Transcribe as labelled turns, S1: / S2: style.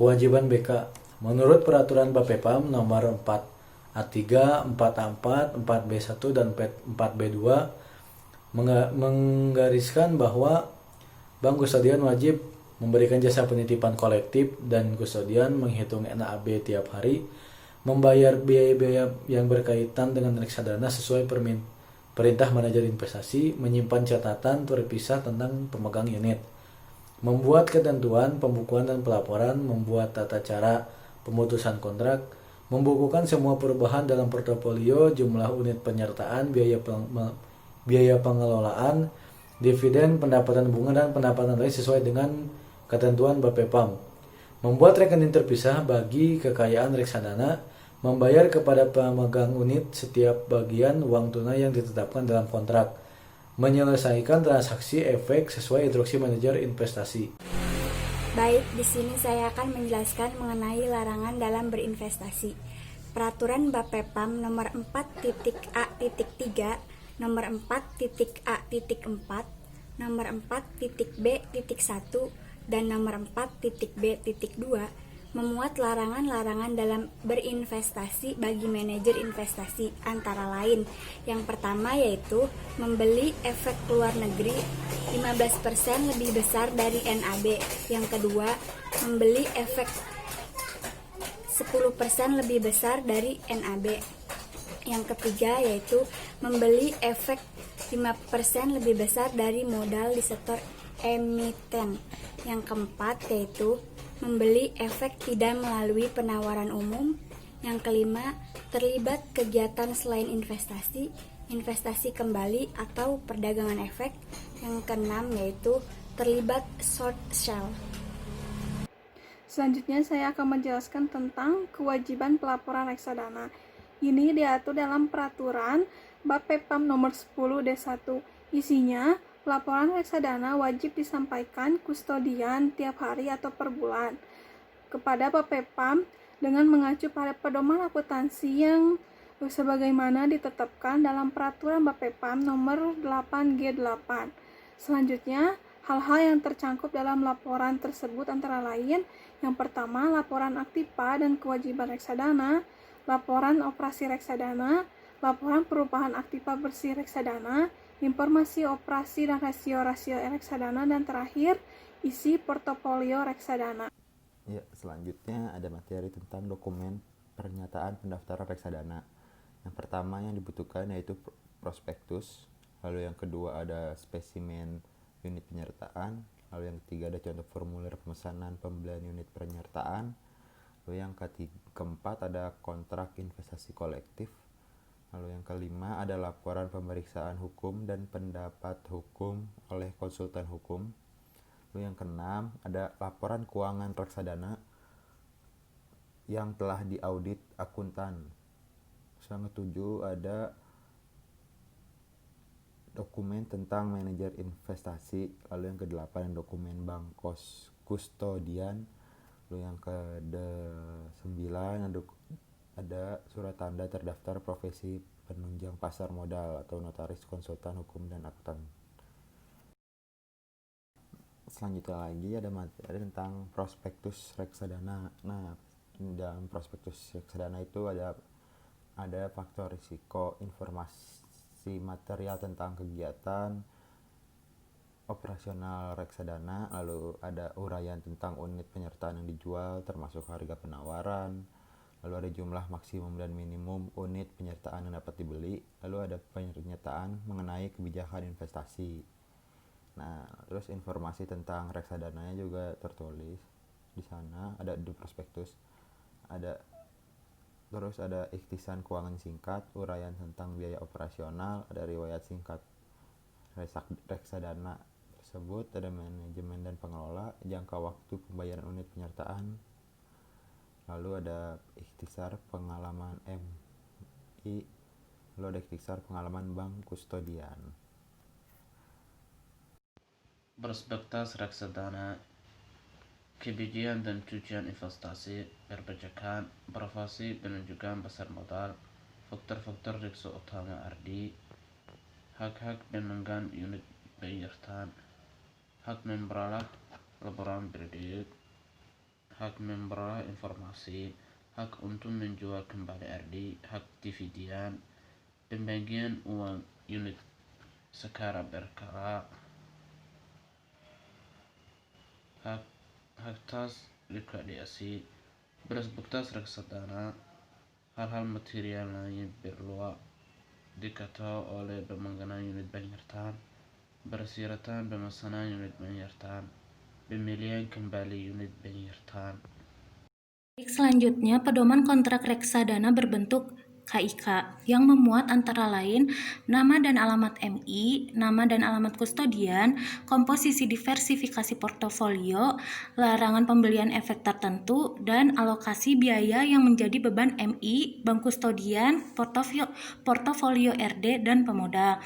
S1: Kewajiban BK. Menurut Peraturan Bapepam Nomor 4 A3, 4A4, 4B1, dan 4B2 menggariskan bahwa bank kustodian wajib memberikan jasa penitipan kolektif dan kustodian menghitung NAB tiap hari, membayar biaya-biaya yang berkaitan dengan reksadana sesuai perintah manajer investasi, menyimpan catatan terpisah tentang pemegang unit, membuat ketentuan pembukuan dan pelaporan, membuat tata cara pemutusan kontrak, membukukan semua perubahan dalam portofolio, jumlah unit penyertaan, biaya pengelolaan, dividen, pendapatan bunga, dan pendapatan lain sesuai dengan ketentuan Bapepam. Membuat rekening terpisah bagi kekayaan reksadana, membayar kepada pemegang unit setiap bagian uang tunai yang ditetapkan dalam kontrak, menyelesaikan transaksi efek sesuai instruksi manajer investasi.
S2: Baik, di sini saya akan menjelaskan mengenai larangan dalam berinvestasi. Peraturan Bapepam nomor 4.A.3, nomor 4.A.4, nomor 4.B.1, dan nomor 4.B.2 memuat larangan-larangan dalam berinvestasi bagi manajer investasi, antara lain yang pertama yaitu membeli efek luar negeri 15% lebih besar dari NAB, yang kedua membeli efek 10% lebih besar dari NAB, yang ketiga yaitu membeli efek 5% lebih besar dari modal di sektor emiten, yang keempat yaitu membeli efek tidak melalui penawaran umum, yang kelima terlibat kegiatan selain investasi, investasi kembali atau perdagangan efek, yang keenam yaitu terlibat short sell.
S3: Selanjutnya saya akan menjelaskan tentang kewajiban pelaporan reksadana. Ini diatur dalam peraturan Bapepam nomor 10 D1. Isinya, laporan reksadana wajib disampaikan kustodian tiap hari atau per bulan kepada Bapepam dengan mengacu pada pedoman akuntansi yang sebagaimana ditetapkan dalam peraturan Bapepam nomor 8G8. Selanjutnya, hal-hal yang tercankup dalam laporan tersebut antara lain: yang pertama, laporan aktiva dan kewajiban reksadana, laporan operasi reksadana, laporan perubahan aktiva bersih reksadana, informasi operasi dan rasio-rasio reksadana, dan terakhir, isi portofolio reksadana.
S4: Ya, selanjutnya ada materi tentang dokumen pernyataan pendaftaran reksadana. Yang pertama yang dibutuhkan yaitu prospektus, lalu yang kedua ada spesimen unit penyertaan, lalu yang ketiga ada contoh formulir pemesanan pembelian unit penyertaan, lalu yang keempat ada kontrak investasi kolektif, lalu yang kelima ada laporan pemeriksaan hukum dan pendapat hukum oleh konsultan hukum, lalu yang keenam ada laporan keuangan reksadana yang telah diaudit akuntan. Yang ketujuh ada dokumen tentang manajer investasi, lalu yang kedelapan dokumen bank kustodian, lalu yang ke-9 ada surat tanda terdaftar profesi penunjang pasar modal atau notaris, konsultan hukum, dan akuntan. Selanjutnya lagi ada materi tentang prospektus reksadana. Nah, dalam prospektus reksadana itu ada faktor risiko, informasi material tentang kegiatan operasional reksadana, lalu ada uraian tentang unit penyertaan yang dijual termasuk harga penawaran, lalu ada jumlah maksimum dan minimum unit penyertaan yang dapat dibeli, lalu ada pernyataan mengenai kebijakan investasi. Nah, terus informasi tentang reksadananya juga tertulis di sana, ada di prospektus. Terus ada ikhtisan keuangan singkat, uraian tentang biaya operasional, ada riwayat singkat reksadana tersebut, ada manajemen dan pengelola, jangka waktu pembayaran unit penyertaan, lalu ada ikhtisar pengalaman MI, lalu ada ikhtisar pengalaman bank kustodian.
S5: Prospektus reksadana, kebijakan dan tujuan investasi, perpajakan, profesi penunjukan pasar modal, faktor-faktor risiko utama RD, hak-hak pemegang unit penyertaan, hak memperoleh laporan kredit, hak memperoleh informasi, hak untuk menjual kembali RD, hak dividen, pembagian uang unit secara berkala, hak tas likuidasi, prospektus reksadana, hal-hal material lain perlu diketahui oleh pemegang unit penyertaan, persyaratan pemesanan unit penyertaan, pemilihan kembali unit penyertaan.
S6: Selanjutnya, pedoman kontrak reksadana berbentuk KIK yang memuat antara lain nama dan alamat MI, nama dan alamat kustodian, komposisi diversifikasi portofolio, larangan pembelian efek tertentu, dan alokasi biaya yang menjadi beban MI, bank kustodian, portofolio RD, dan pemodal.